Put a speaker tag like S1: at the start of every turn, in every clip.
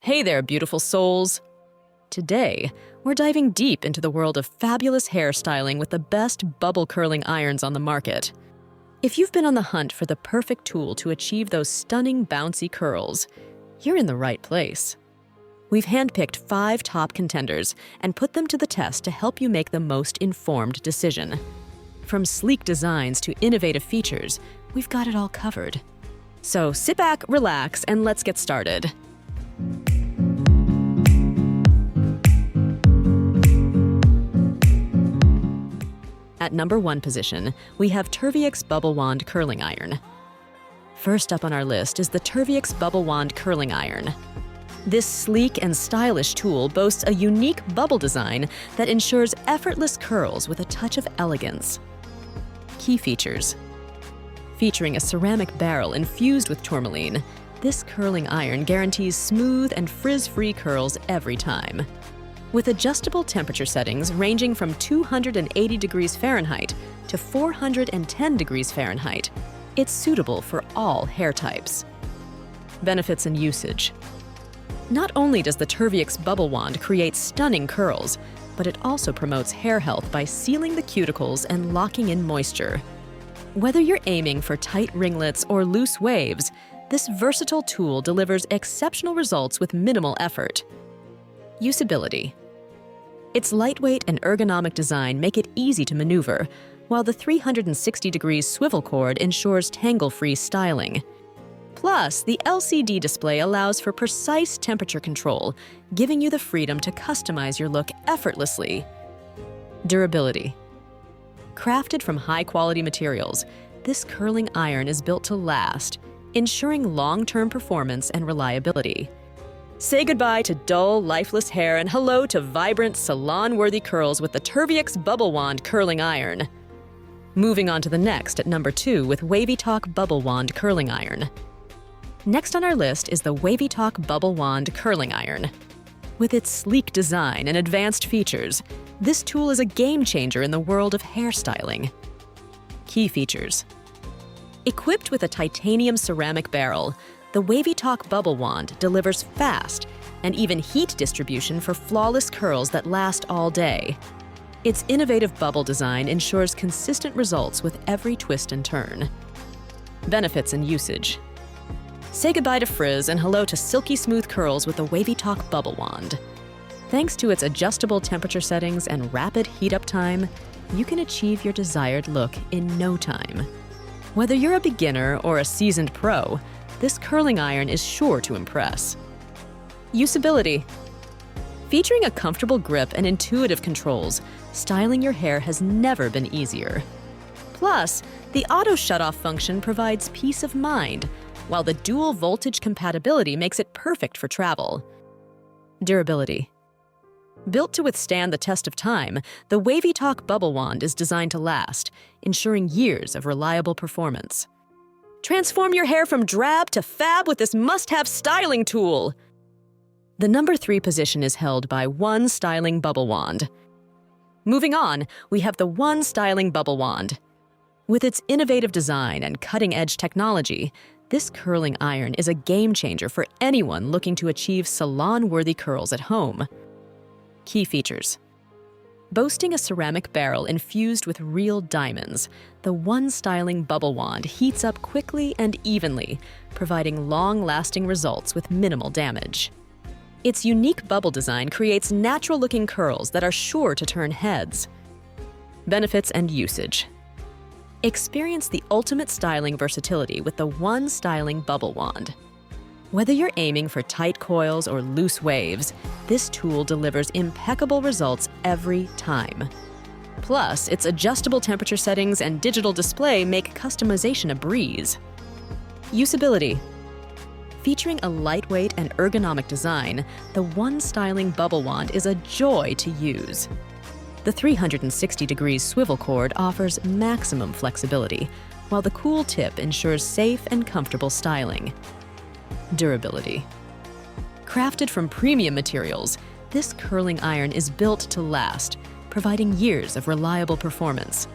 S1: Hey there, beautiful souls! Today, we're diving deep into the world of fabulous hairstyling with the best bubble curling irons on the market. If you've been on the hunt for the perfect tool to achieve those stunning bouncy curls, you're in the right place. We've handpicked 5 top contenders and put them to the test to help you make the most informed decision. From sleek designs to innovative features, we've got it all covered. So sit back, relax, and let's get started. At number 1 position, we have Turvix Bubble Wand Curling Iron. First up on our list is the Turvix Bubble Wand Curling Iron. This sleek and stylish tool boasts a unique bubble design that ensures effortless curls with a touch of elegance. Key features. Featuring a ceramic barrel infused with tourmaline, this curling iron guarantees smooth and frizz-free curls every time. With adjustable temperature settings ranging from 280 degrees Fahrenheit to 410 degrees Fahrenheit, it's suitable for all hair types. Benefits and usage. Not only does the Turvix Bubble Wand create stunning curls, but it also promotes hair health by sealing the cuticles and locking in moisture. Whether you're aiming for tight ringlets or loose waves, this versatile tool delivers exceptional results with minimal effort. Usability. Its lightweight and ergonomic design make it easy to maneuver, while the 360 degrees swivel cord ensures tangle-free styling. Plus, the LCD display allows for precise temperature control, giving you the freedom to customize your look effortlessly. Durability. Crafted from high-quality materials, this curling iron is built to last, ensuring long-term performance and reliability. Say goodbye to dull, lifeless hair and hello to vibrant, salon-worthy curls with the Turvix Bubble Wand Curling Iron. Moving on to the next at number 2 with Wavy Talk Bubble Wand Curling Iron. Next on our list is the Wavy Talk Bubble Wand Curling Iron. With its sleek design and advanced features, this tool is a game changer in the world of hairstyling. Key features. Equipped with a titanium ceramic barrel, the Wavy Talk Bubble Wand delivers fast and even heat distribution for flawless curls that last all day. Its innovative bubble design ensures consistent results with every twist and turn. Benefits and usage. Say goodbye to frizz and hello to silky smooth curls with the Wavy Talk Bubble Wand. Thanks to its adjustable temperature settings and rapid heat-up time, you can achieve your desired look in no time. Whether you're a beginner or a seasoned pro, this curling iron is sure to impress. Usability. Featuring a comfortable grip and intuitive controls, styling your hair has never been easier. Plus, the auto shut-off function provides peace of mind, while the dual voltage compatibility makes it perfect for travel. Durability. Built to withstand the test of time, the Wavy Talk Bubble Wand is designed to last, ensuring years of reliable performance. Transform your hair from drab to fab with this must-have styling tool. The number 3 position is held by One Styling Bubble Wand. Moving on, we have the One Styling Bubble Wand. With its innovative design and cutting-edge technology, this curling iron is a game changer for anyone looking to achieve salon-worthy curls at home. Key features. Boasting a ceramic barrel infused with real diamonds, the One Styling Bubble Wand heats up quickly and evenly, providing long-lasting results with minimal damage. Its unique bubble design creates natural-looking curls that are sure to turn heads. Benefits and usage. Experience the ultimate styling versatility with the One Styling Bubble Wand. Whether you're aiming for tight coils or loose waves, this tool delivers impeccable results every time. Plus, its adjustable temperature settings and digital display make customization a breeze. Usability. Featuring a lightweight and ergonomic design, the One Styling Bubble Wand is a joy to use. The 360 degrees swivel cord offers maximum flexibility, while the cool tip ensures safe and comfortable styling. Durability. Crafted from premium materials, this curling iron is built to last, providing years of reliable performance.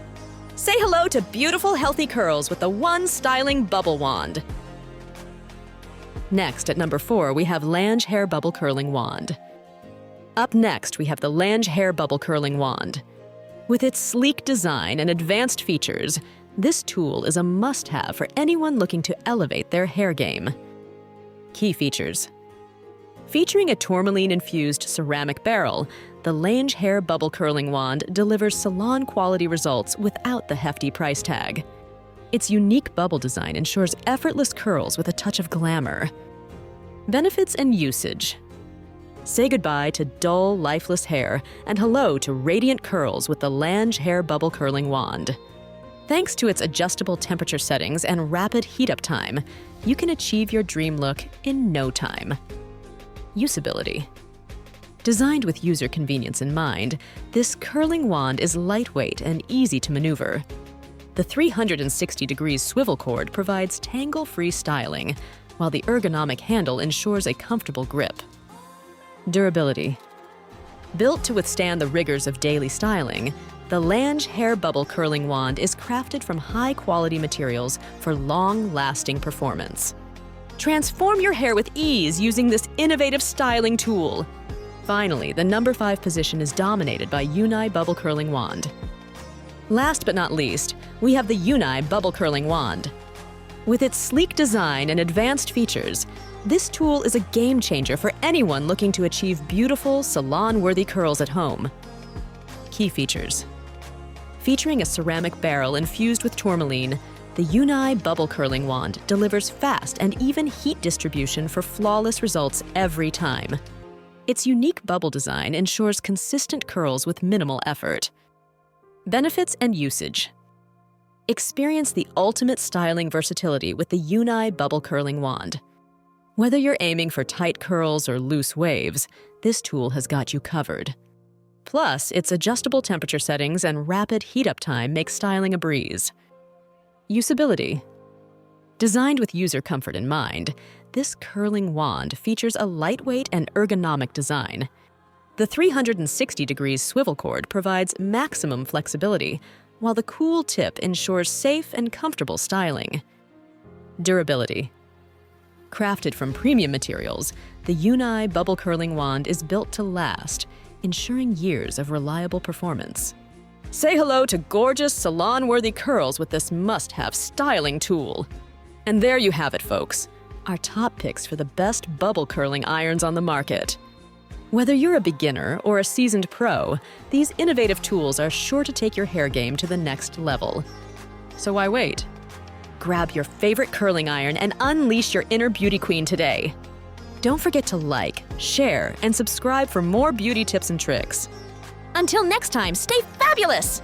S1: Say hello to beautiful, healthy curls with the One Styling Bubble Wand. Next, at number 4, we have Lange Hair Bubble Curling Wand. Up next, we have the Lange Hair Bubble Curling Wand. With its sleek design and advanced features, this tool is a must-have for anyone looking to elevate their hair game. Key features. Featuring a tourmaline-infused ceramic barrel, the Lange Hair Bubble Curling Wand delivers salon-quality results without the hefty price tag. Its unique bubble design ensures effortless curls with a touch of glamour. Benefits and usage. Say goodbye to dull, lifeless hair and hello to radiant curls with the Lange Hair Bubble Curling Wand. Thanks to its adjustable temperature settings and rapid heat-up time, you can achieve your dream look in no time. Usability. Designed with user convenience in mind, this curling wand is lightweight and easy to maneuver. The 360-degree swivel cord provides tangle-free styling, while the ergonomic handle ensures a comfortable grip. Durability. Built to withstand the rigors of daily styling, the Lange Hair Bubble Curling Wand is crafted from high-quality materials for long-lasting performance. Transform your hair with ease using this innovative styling tool. Finally, the number 5 position is dominated by Unai Bubble Curling Wand. Last but not least, we have the Unai Bubble Curling Wand. With its sleek design and advanced features, this tool is a game changer for anyone looking to achieve beautiful, salon-worthy curls at home. Key features. Featuring a ceramic barrel infused with tourmaline, the Unai Bubble Curling Wand delivers fast and even heat distribution for flawless results every time. Its unique bubble design ensures consistent curls with minimal effort. Benefits and usage. Experience the ultimate styling versatility with the Unai Bubble Curling Wand. Whether you're aiming for tight curls or loose waves, this tool has got you covered. Plus, its adjustable temperature settings and rapid heat-up time make styling a breeze. Usability. Designed with user comfort in mind, this curling wand features a lightweight and ergonomic design. The 360-degree swivel cord provides maximum flexibility, while the cool tip ensures safe and comfortable styling. Durability. Crafted from premium materials, the Unai Bubble Curling Wand is built to last, ensuring years of reliable performance. Say hello to gorgeous, salon-worthy curls with this must-have styling tool. And there you have it, folks. Our top picks for the best bubble curling irons on the market. Whether you're a beginner or a seasoned pro, these innovative tools are sure to take your hair game to the next level. So why wait? Grab your favorite curling iron and unleash your inner beauty queen today. Don't forget to like, share, and subscribe for more beauty tips and tricks. Until next time, stay fabulous!